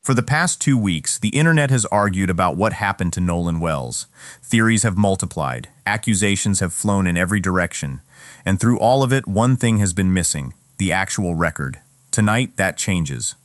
For the past 2 weeks, the internet has argued about what happened to Nolan Wells. Theories have multiplied, accusations have flown in every direction, and through all of it, one thing has been missing: the actual record. Tonight, that changes.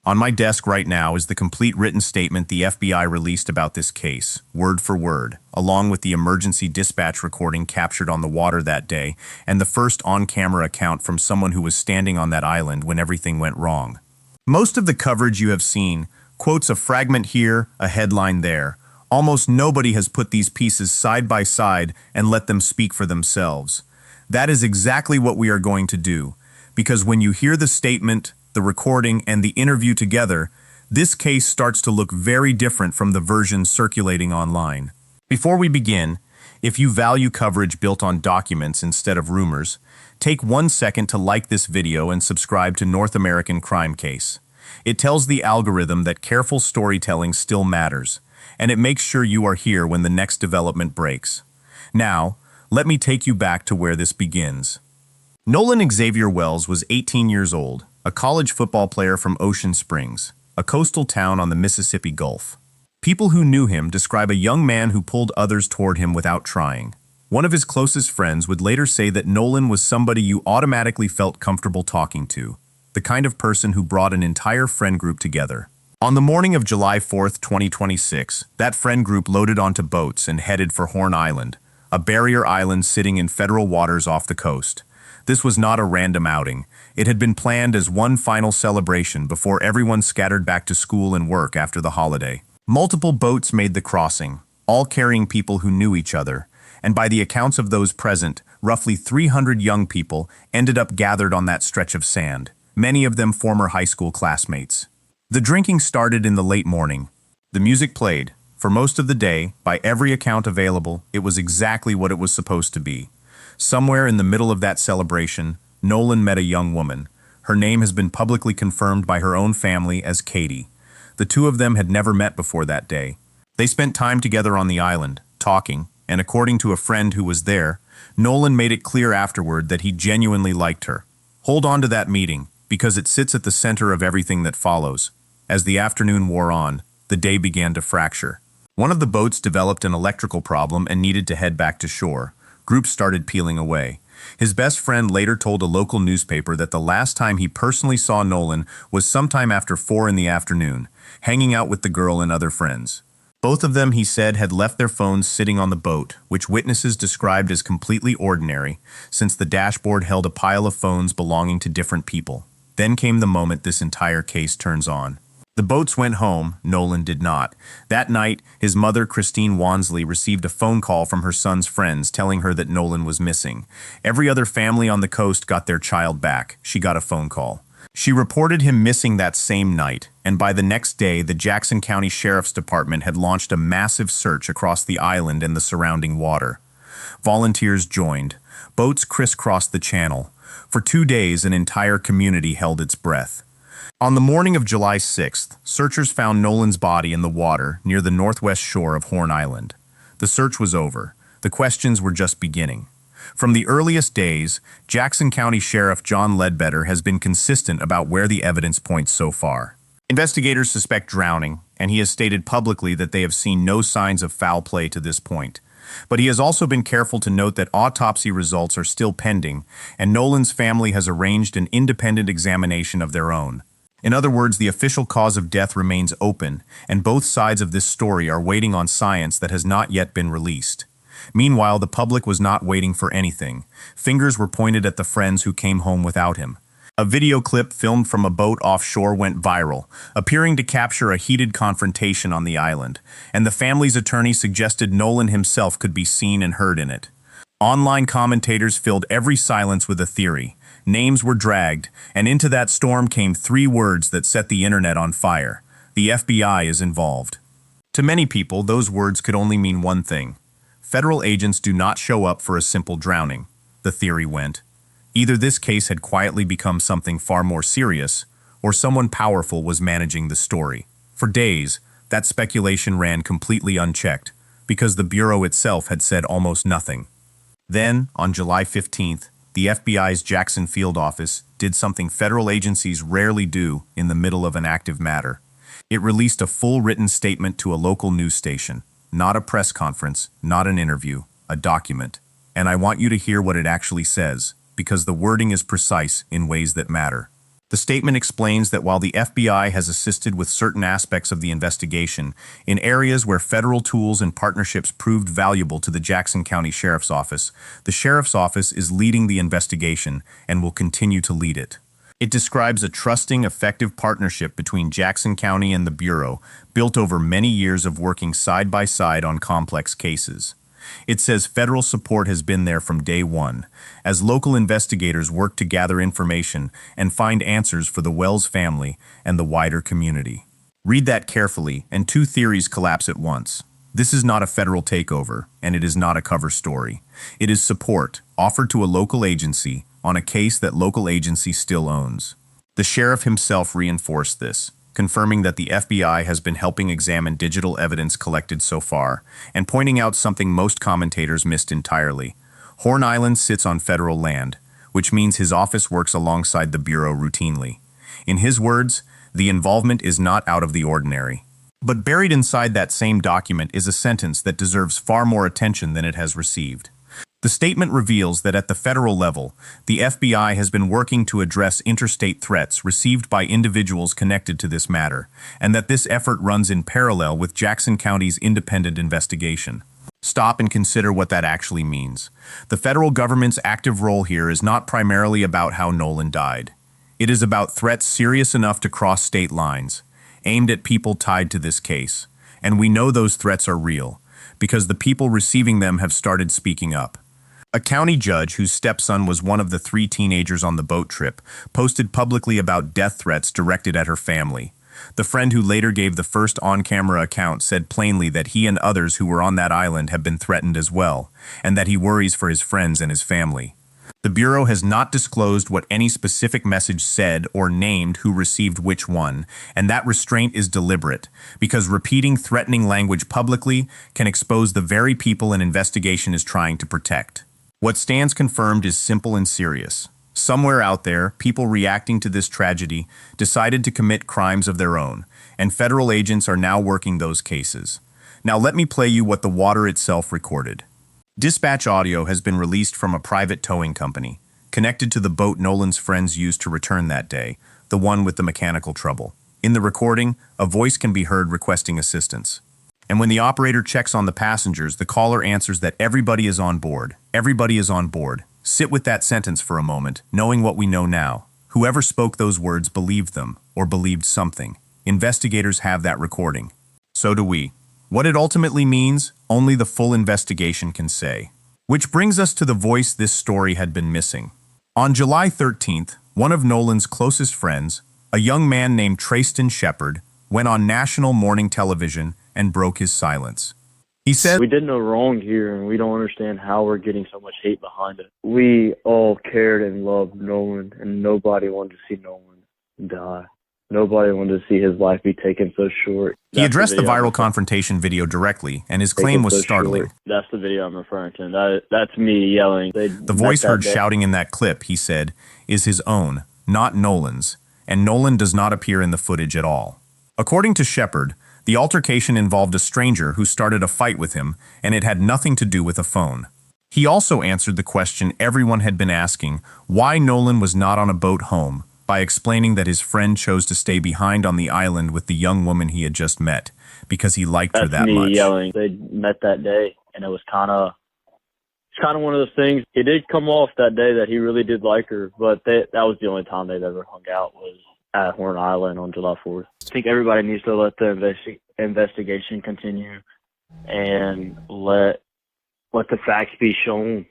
On my desk right now is the complete written statement the FBI released about this case, word for word, along with the emergency dispatch recording captured on the water that day and the first on-camera account from someone who was standing on that island when everything went wrong. Most of the coverage you have seen quotes a fragment here, a headline there. Almost nobody has put these pieces side by side and let them speak for themselves. That is exactly what we are going to do, because when you hear the statement, the recording, and the interview together, this case starts to look very different from the version circulating online. Before we begin, if you value coverage built on documents instead of rumors, take 1 second to like this video and subscribe to North American Crime Case. It tells the algorithm that careful storytelling still matters, and it makes sure you are here when the next development breaks. Now, let me take you back to where this begins. Nolan Xavier Wells was 18 years old, a college football player from Ocean Springs, a coastal town on the Mississippi Gulf. People who knew him describe a young man who pulled others toward him without trying. One of his closest friends would later say that Nolan was somebody you automatically felt comfortable talking to, the kind of person who brought an entire friend group together. On the morning of July 4th, 2026, that friend group loaded onto boats and headed for Horn Island, a barrier island sitting in federal waters off the coast. This was not a random outing. It had been planned as one final celebration before everyone scattered back to school and work after the holiday. Multiple boats made the crossing, all carrying people who knew each other, and by the accounts of those present, roughly 300 young people ended up gathered on that stretch of sand, many of them former high school classmates. The drinking started in the late morning. The music played. For most of the day, by every account available, it was exactly what it was supposed to be. Somewhere in the middle of that celebration, Nolan met a young woman. Her name has been publicly confirmed by her own family as Katie. The two of them had never met before that day. They spent time together on the island, talking, and according to a friend who was there, Nolan made it clear afterward that he genuinely liked her. Hold on to that meeting, because it sits at the center of everything that follows. As the afternoon wore on, the day began to fracture. One of the boats developed an electrical problem and needed to head back to shore. Groups started peeling away. His best friend later told a local newspaper that the last time he personally saw Nolan was sometime after 4 in the afternoon, hanging out with the girl and other friends. Both of them, he said, had left their phones sitting on the boat, which witnesses described as completely ordinary, since the dashboard held a pile of phones belonging to different people. Then came the moment this entire case turns on. The boats went home, Nolan did not. That night, his mother, Christine Wansley, received a phone call from her son's friends telling her that Nolan was missing. Every other family on the coast got their child back. She got a phone call. She reported him missing that same night, and by the next day, the Jackson County Sheriff's Department had launched a massive search across the island and the surrounding water. Volunteers joined. Boats crisscrossed the channel. For 2 days, an entire community held its breath. On the morning of July 6th, searchers found Nolan's body in the water near the northwest shore of Horn Island. The search was over. The questions were just beginning. From the earliest days, Jackson County Sheriff John Ledbetter has been consistent about where the evidence points so far. Investigators suspect drowning, and he has stated publicly that they have seen no signs of foul play to this point. But he has also been careful to note that autopsy results are still pending, and Nolan's family has arranged an independent examination of their own. In other words, the official cause of death remains open, and both sides of this story are waiting on science that has not yet been released. Meanwhile, the public was not waiting for anything. Fingers were pointed at the friends who came home without him. A video clip filmed from a boat offshore went viral, appearing to capture a heated confrontation on the island, and the family's attorney suggested Nolan himself could be seen and heard in it. Online commentators filled every silence with a theory. Names were dragged, and into that storm came 3 words that set the internet on fire. The FBI is involved. To many people, those words could only mean one thing. Federal agents do not show up for a simple drowning, the theory went. Either this case had quietly become something far more serious, or someone powerful was managing the story. For days, that speculation ran completely unchecked, because the Bureau itself had said almost nothing. Then, on July 15th, the FBI's Jackson Field Office did something federal agencies rarely do in the middle of an active matter. It released a full written statement to a local news station, not a press conference, not an interview, a document. And I want you to hear what it actually says, because the wording is precise in ways that matter. The statement explains that while the FBI has assisted with certain aspects of the investigation in areas where federal tools and partnerships proved valuable to the Jackson County Sheriff's Office, the Sheriff's Office is leading the investigation and will continue to lead it. It describes a trusting, effective partnership between Jackson County and the Bureau, built over many years of working side by side on complex cases. It says federal support has been there from day one, as local investigators work to gather information and find answers for the Wells family and the wider community. Read that carefully, and two theories collapse at once. This is not a federal takeover, and it is not a cover story. It is support, offered to a local agency, on a case that local agency still owns. The sheriff himself reinforced this, confirming that the FBI has been helping examine digital evidence collected so far, and pointing out something most commentators missed entirely. Horn Island sits on federal land, which means his office works alongside the Bureau routinely. In his words, the involvement is not out of the ordinary. But buried inside that same document is a sentence that deserves far more attention than it has received. The statement reveals that at the federal level, the FBI has been working to address interstate threats received by individuals connected to this matter, and that this effort runs in parallel with Jackson County's independent investigation. Stop and consider what that actually means. The federal government's active role here is not primarily about how Nolan died. It is about threats serious enough to cross state lines, aimed at people tied to this case. And we know those threats are real, because the people receiving them have started speaking up. A county judge whose stepson was one of the 3 teenagers on the boat trip posted publicly about death threats directed at her family. The friend who later gave the first on-camera account said plainly that he and others who were on that island have been threatened as well, and that he worries for his friends and his family. The Bureau has not disclosed what any specific message said or named who received which one, and that restraint is deliberate, because repeating threatening language publicly can expose the very people an investigation is trying to protect. What stands confirmed is simple and serious. Somewhere out there, people reacting to this tragedy decided to commit crimes of their own, and federal agents are now working those cases. Now let me play you what the water itself recorded. Dispatch audio has been released from a private towing company, connected to the boat Nolan's friends used to return that day, the one with the mechanical trouble. In the recording, a voice can be heard requesting assistance. And when the operator checks on the passengers, the caller answers that everybody is on board. Everybody is on board. Sit with that sentence for a moment, knowing what we know now. Whoever spoke those words believed them, or believed something. Investigators have that recording. So do we. What it ultimately means, only the full investigation can say. Which brings us to the voice this story had been missing. On July 13th, one of Nolan's closest friends, a young man named Trayston Shepard, went on national morning television and broke his silence. He said, "We did no wrong here, and we don't understand how we're getting so much hate behind it. We all cared and loved Nolan, and nobody wanted to see Nolan die. Nobody wanted to see his life be taken so short." He addressed the viral confrontation video directly, and his claim was startling. That's the video I'm referring to. That's me yelling. The voice heard shouting in that clip, he said, is his own, not Nolan's, and Nolan does not appear in the footage at all. According to Shepard, the altercation involved a stranger who started a fight with him, and it had nothing to do with a phone. He also answered the question everyone had been asking, why Nolan was not on a boat home, by explaining that his friend chose to stay behind on the island with the young woman he had just met, because he liked her that much. That's me yelling. They met that day, and it was kind of one of those things. It did come off that day that he really did like her, but that was the only time they'd ever hung out, was at Horn Island on July 4th. I think everybody needs to let the investigation continue and let the facts be shown.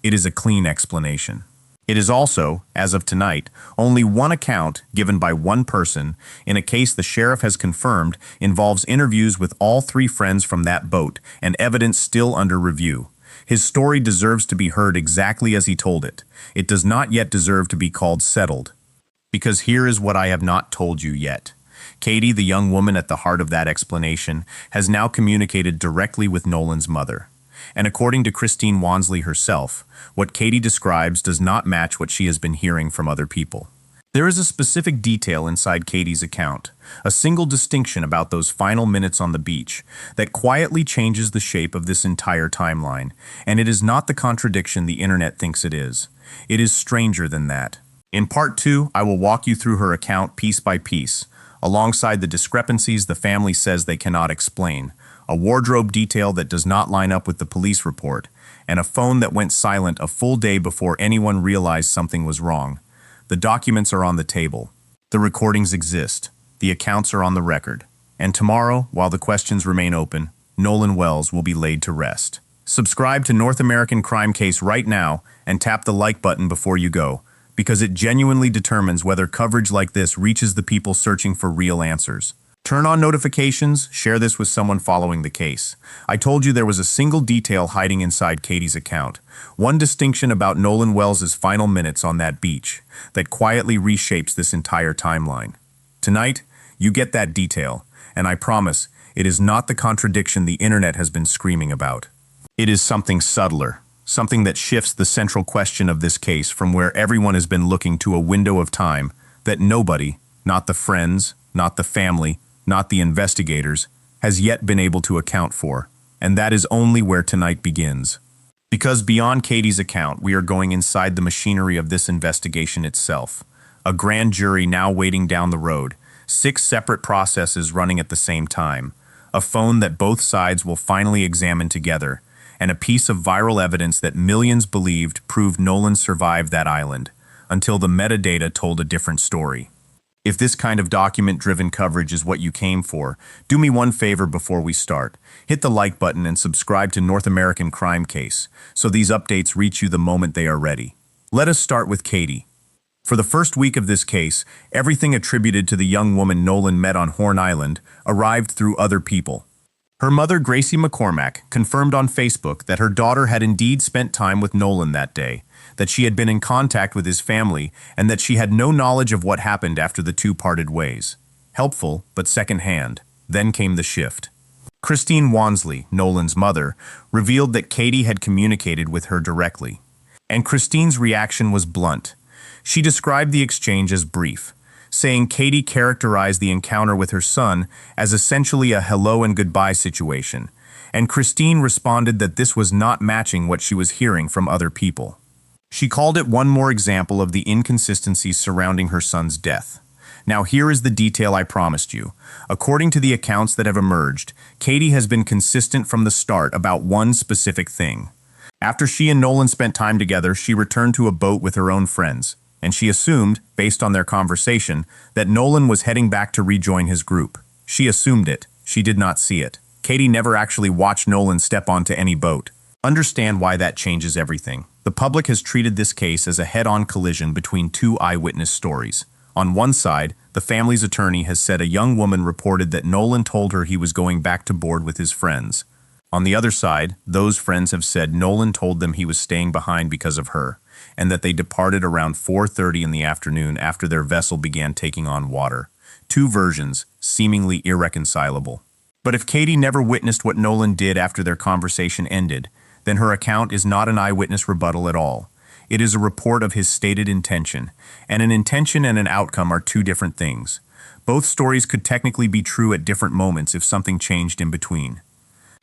It is a clean explanation. It is also, as of tonight, only one account given by one person in a case the sheriff has confirmed involves interviews with all 3 friends from that boat and evidence still under review. His story deserves to be heard exactly as he told it. It does not yet deserve to be called settled. Because here is what I have not told you yet. Katie, the young woman at the heart of that explanation, has now communicated directly with Nolan's mother. And according to Christine Wansley herself, what Katie describes does not match what she has been hearing from other people. There is a specific detail inside Katie's account, a single distinction about those final minutes on the beach, that quietly changes the shape of this entire timeline, and it is not the contradiction the internet thinks it is. It is stranger than that. In part 2, I will walk you through her account piece by piece, alongside the discrepancies the family says they cannot explain, a wardrobe detail that does not line up with the police report, and a phone that went silent a full day before anyone realized something was wrong. The documents are on the table. The recordings exist. The accounts are on the record. And tomorrow, while the questions remain open, Nolan Wells will be laid to rest. Subscribe to North American Crime Case right now and tap the like button before you go, because it genuinely determines whether coverage like this reaches the people searching for real answers. Turn on notifications, share this with someone following the case. I told you there was a single detail hiding inside Katie's account. One distinction about Nolan Wells' final minutes on that beach that quietly reshapes this entire timeline. Tonight, you get that detail, and I promise it is not the contradiction the internet has been screaming about. It is something subtler, something that shifts the central question of this case from where everyone has been looking to a window of time that nobody, not the friends, not the family, not the investigators, has yet been able to account for, and that is only where tonight begins. Because beyond Katie's account, we are going inside the machinery of this investigation itself. A grand jury now waiting down the road, 6 separate processes running at the same time, a phone that both sides will finally examine together, and a piece of viral evidence that millions believed proved Nolan survived that island, until the metadata told a different story. If this kind of document-driven coverage is what you came for, do me one favor before we start. Hit the like button and subscribe to North American Crime Case, so these updates reach you the moment they are ready. Let us start with Katie. For the first week of this case, everything attributed to the young woman Nolan met on Horn Island arrived through other people. Her mother, Gracie McCormack, confirmed on Facebook that her daughter had indeed spent time with Nolan that day, that she had been in contact with his family, and that she had no knowledge of what happened after the two parted ways. Helpful, but second-hand. Then came the shift. Christine Wansley, Nolan's mother, revealed that Katie had communicated with her directly. And Christine's reaction was blunt. She described the exchange as brief, saying Katie characterized the encounter with her son as essentially a hello and goodbye situation, and Christine responded that this was not matching what she was hearing from other people. She called it one more example of the inconsistencies surrounding her son's death. Now here is the detail I promised you. According to the accounts that have emerged, Katie has been consistent from the start about one specific thing. After she and Nolan spent time together, she returned to a boat with her own friends, and she assumed, based on their conversation, that Nolan was heading back to rejoin his group. She assumed it. She did not see it. Katie never actually watched Nolan step onto any boat. Understand why that changes everything. The public has treated this case as a head-on collision between two eyewitness stories. On one side, the family's attorney has said a young woman reported that Nolan told her he was going back to board with his friends. On the other side, those friends have said Nolan told them he was staying behind because of her, and that they departed around 4:30 in the afternoon after their vessel began taking on water. Two versions, seemingly irreconcilable. But if Katie never witnessed what Nolan did after their conversation ended, then her account is not an eyewitness rebuttal at all. It is a report of his stated intention, and an intention and an outcome are two different things. Both stories could technically be true at different moments if something changed in between.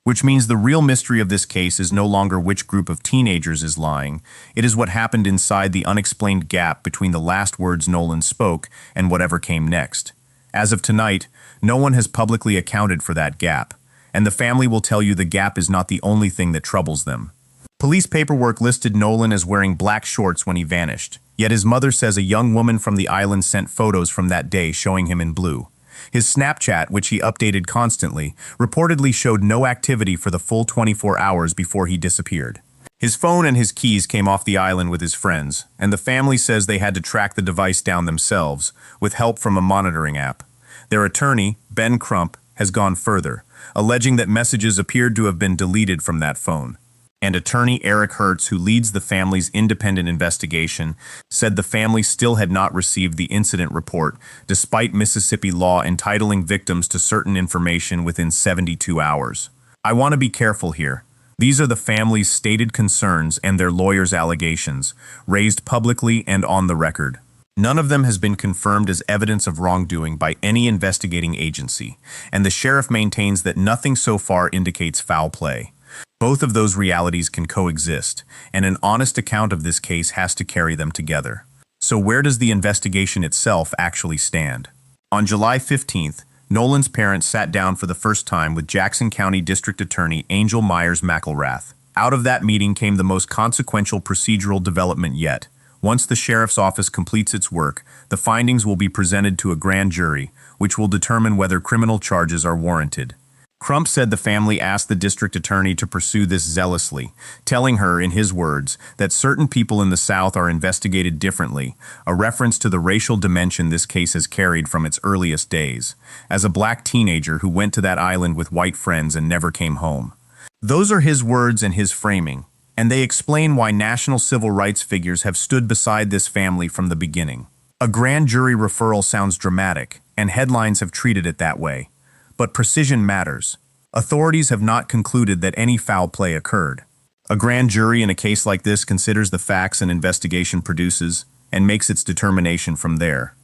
Which means the real mystery of this case is no longer which group of teenagers is lying, it is what happened inside the unexplained gap between the last words Nolan spoke and whatever came next. As of tonight, no one has publicly accounted for that gap, and the family will tell you the gap is not the only thing that troubles them. Police paperwork listed Nolan as wearing black shorts when he vanished, yet his mother says a young woman from the island sent photos from that day showing him in blue. His Snapchat, which he updated constantly, reportedly showed no activity for the full 24 hours before he disappeared. His phone and his keys came off the island with his friends, and the family says they had to track the device down themselves, with help from a monitoring app. Their attorney, Ben Crump, has gone further, alleging that messages appeared to have been deleted from that phone. And attorney Eric Hertz, who leads the family's independent investigation, said the family still had not received the incident report, despite Mississippi law entitling victims to certain information within 72 hours. I want to be careful here. These are the family's stated concerns and their lawyers' allegations, raised publicly and on the record. None of them has been confirmed as evidence of wrongdoing by any investigating agency, and the sheriff maintains that nothing so far indicates foul play. Both of those realities can coexist, and an honest account of this case has to carry them together. So where does the investigation itself actually stand? On July 15th, Nolan's parents sat down for the first time with Jackson County District Attorney Angel Myers McElrath. Out of that meeting came the most consequential procedural development yet. Once the sheriff's office completes its work, the findings will be presented to a grand jury, which will determine whether criminal charges are warranted. Crump said the family asked the district attorney to pursue this zealously, telling her, in his words, that certain people in the South are investigated differently, a reference to the racial dimension this case has carried from its earliest days, as a black teenager who went to that island with white friends and never came home. Those are his words and his framing, and they explain why national civil rights figures have stood beside this family from the beginning. A grand jury referral sounds dramatic, and headlines have treated it that way. But precision matters. Authorities have not concluded that any foul play occurred. A grand jury in a case like this considers the facts an investigation produces and makes its determination from there.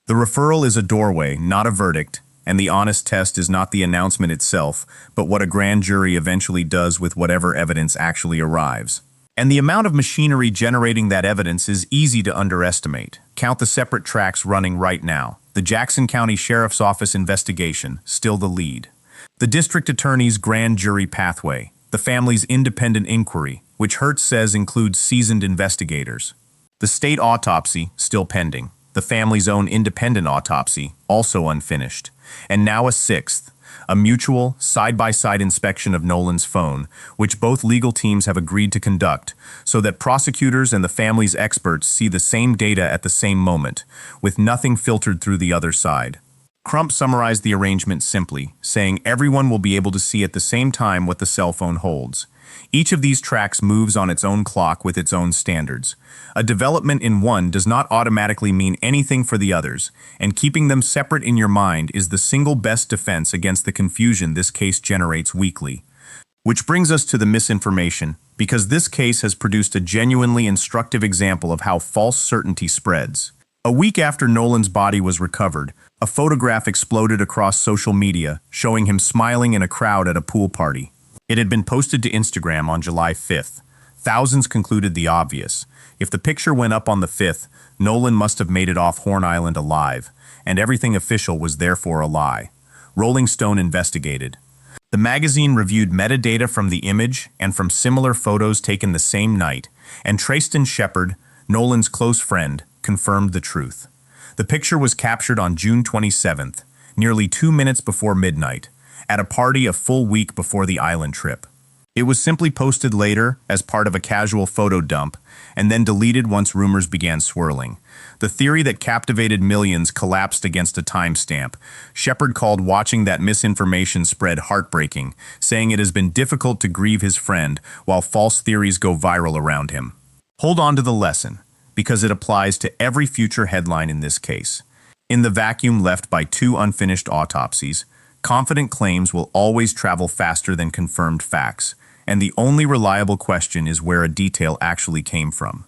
The referral is a doorway, not a verdict, and the honest test is not the announcement itself, but what a grand jury eventually does with whatever evidence actually arrives. And the amount of machinery generating that evidence is easy to underestimate. Count the separate tracks running right now. The Jackson County Sheriff's Office investigation, still the lead. The district attorney's grand jury pathway. The family's independent inquiry, which Hertz says includes seasoned investigators. The state autopsy, still pending. The family's own independent autopsy, also unfinished. And now a sixth, a mutual, side-by-side inspection of Nolan's phone, which both legal teams have agreed to conduct, so that prosecutors and the family's experts see the same data at the same moment, with nothing filtered through the other side. Crump summarized the arrangement simply, saying everyone will be able to see at the same time what the cell phone holds. Each of these tracks moves on its own clock with its own standards. A development in one does not automatically mean anything for the others, and keeping them separate in your mind is the single best defense against the confusion this case generates weekly. Which brings us to the misinformation, because this case has produced a genuinely instructive example of how false certainty spreads. A week after Nolan's body was recovered, a photograph exploded across social media, showing him smiling in a crowd at a pool party. It had been posted to Instagram on July 5th. Thousands concluded the obvious. If the picture went up on the 5th, Nolan must have made it off Horn Island alive, and everything official was therefore a lie. Rolling Stone investigated. The magazine reviewed metadata from the image and from similar photos taken the same night, and Trayston Shepard, Nolan's close friend, confirmed the truth. The picture was captured on June 27th, nearly 2 minutes before midnight, at a party a full week before the island trip. It was simply posted later as part of a casual photo dump, and then deleted once rumors began swirling. The theory that captivated millions collapsed against a timestamp. Shepard called watching that misinformation spread heartbreaking, saying it has been difficult to grieve his friend while false theories go viral around him. Hold on to the lesson, because it applies to every future headline in this case. In the vacuum left by 2 unfinished autopsies, confident claims will always travel faster than confirmed facts, and the only reliable question is where a detail actually came from.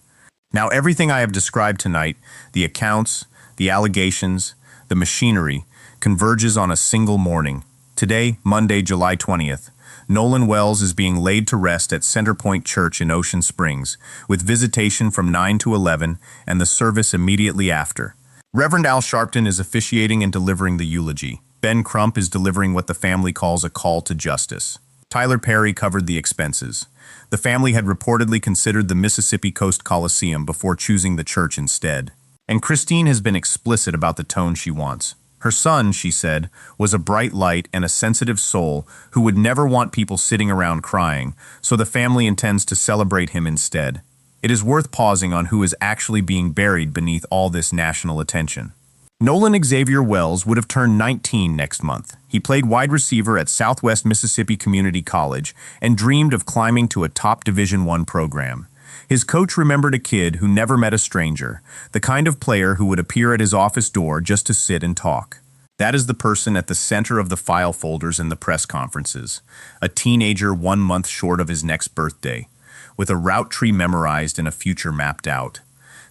Now, everything I have described tonight, the accounts, the allegations, the machinery, converges on a single morning. Today, Monday, July 20th, Nolan Wells is being laid to rest at Centerpoint Church in Ocean Springs, with visitation from 9 to 11 and the service immediately after. Reverend Al Sharpton is officiating and delivering the eulogy. Ben Crump is delivering what the family calls a call to justice. Tyler Perry covered the expenses. The family had reportedly considered the Mississippi Coast Coliseum before choosing the church instead. And Christine has been explicit about the tone she wants. Her son, she said, was a bright light and a sensitive soul who would never want people sitting around crying, so the family intends to celebrate him instead. It is worth pausing on who is actually being buried beneath all this national attention. Nolan Xavier Wells would have turned 19 next month. He played wide receiver at Southwest Mississippi Community College and dreamed of climbing to a top Division I program. His coach remembered a kid who never met a stranger, the kind of player who would appear at his office door just to sit and talk. That is the person at the center of the file folders and the press conferences, a teenager 1 month short of his next birthday, with a route tree memorized and a future mapped out.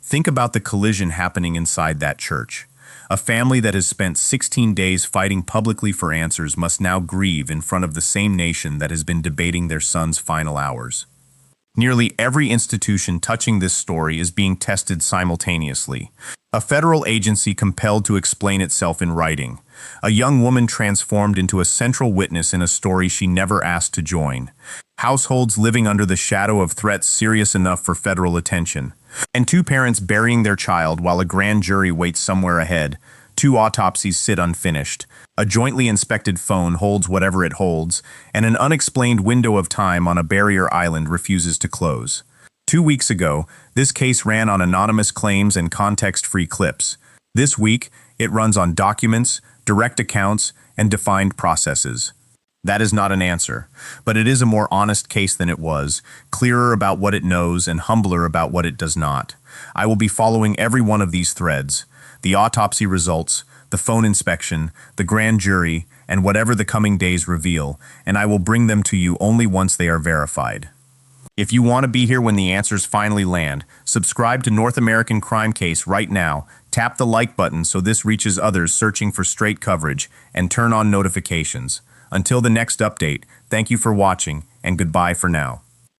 Think about the collision happening inside that church. A family that has spent 16 days fighting publicly for answers must now grieve in front of the same nation that has been debating their son's final hours. Nearly every institution touching this story is being tested simultaneously. A federal agency compelled to explain itself in writing. A young woman transformed into a central witness in a story she never asked to join. Households living under the shadow of threats serious enough for federal attention. And two parents burying their child while a grand jury waits somewhere ahead. Two autopsies sit unfinished. A jointly inspected phone holds whatever it holds, and an unexplained window of time on a barrier island refuses to close. 2 weeks ago, this case ran on anonymous claims and context-free clips. This week, it runs on documents, direct accounts, and defined processes. That is not an answer, but it is a more honest case than it was, clearer about what it knows and humbler about what it does not. I will be following every one of these threads: the autopsy results, the phone inspection, the grand jury, and whatever the coming days reveal, and I will bring them to you only once they are verified. If you want to be here when the answers finally land, subscribe to North American Crime Case right now, tap the like button so this reaches others searching for straight coverage, and turn on notifications. Until the next update, thank you for watching, and goodbye for now.